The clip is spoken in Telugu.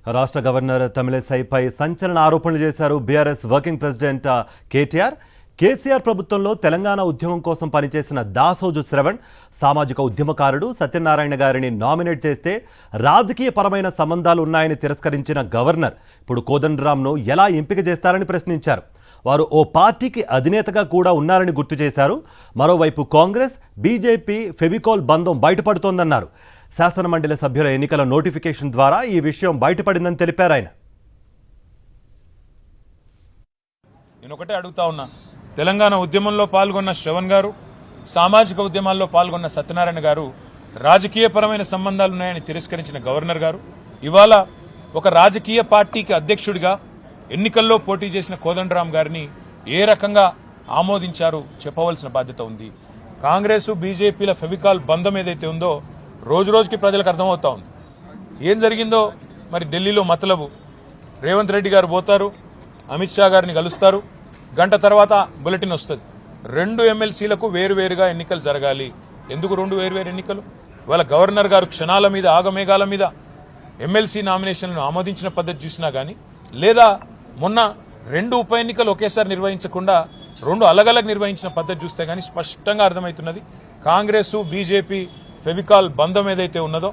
రాష్ట్ర గవర్నర్ తమిళిసైపై సంచలన ఆరోపణలు చేశారు బీఆర్ఎస్ వర్కింగ్ ప్రెసిడెంట్ కేసీఆర్ ప్రభుత్వంలో తెలంగాణ ఉద్యమం కోసం పనిచేసిన దాసోజు శ్రవణ్ సామాజిక ఉద్యమకారుడు సత్యనారాయణ గారిని నామినేట్ చేస్తే రాజకీయపరమైన సంబంధాలు ఉన్నాయని తిరస్కరించిన గవర్నర్ ఇప్పుడు కోదండరాంను ఎలా ఎంపిక చేస్తారని ప్రశ్నించారు. వారు ఓ పార్టీకి అధినేతగా కూడా ఉన్నారని గుర్తు చేశారు. మరోవైపు కాంగ్రెస్ బీజేపీ ఫెవికాల్ బంధం బయటపడుతోందన్నారు. శాసనమండలి సభ్యుల ఎన్నికల నోటిఫికేషన్ ద్వారా ఈ విషయం బయటపడిందని తెలిపారు ఆయన. నేను ఒకటే అడుగుతా ఉన్నా, తెలంగాణ ఉద్యమంలో పాల్గొన్న శ్రవణ్ గారు, సామాజిక ఉద్యమాల్లో పాల్గొన్న సత్యనారాయణ గారు రాజకీయపరమైన సంబంధాలున్నాయని తిరస్కరించిన గవర్నర్ గారు ఇవాళ ఒక రాజకీయ పార్టీకి అధ్యక్షుడిగా ఎన్నికల్లో పోటీ చేసిన కోదండరాం గారిని ఏ రకంగా ఆమోదించారు చెప్పవలసిన బాధ్యత ఉంది. కాంగ్రెస్ బీజేపీల ఫెవికాల్ బంధం ఏదైతే ఉందో రోజు రోజుకి ప్రజలకు అర్థమవుతా ఉంది. ఏం జరిగిందో మరి ఢిల్లీలో మతలబు రేవంత్ రెడ్డి గారు పోతారు, అమిత్ షా గారిని కలుస్తారు, గంట తర్వాత బులెటిన్ వస్తుంది. 2 ఎమ్మెల్సీలకు వేరువేరుగా ఎన్నికలు జరగాలి. ఎందుకు 2 వేరువేరు ఎన్నికలు? ఇవాళ గవర్నర్ గారు క్షణాల మీద ఆగమేఘాల మీద ఎమ్మెల్సీ నామినేషన్లను ఆమోదించిన పద్ధతి చూసినా గానీ, లేదా మొన్న 2 ఉప ఎన్నికలు ఒకేసారి నిర్వహించకుండా 2 అలగలగ్ నిర్వహించిన పద్ధతి చూస్తే గానీ స్పష్టంగా అర్థమవుతున్నది కాంగ్రెస్ బీజేపీ ఫెవికాల్ బంధం ఏదైతే ఉన్నదో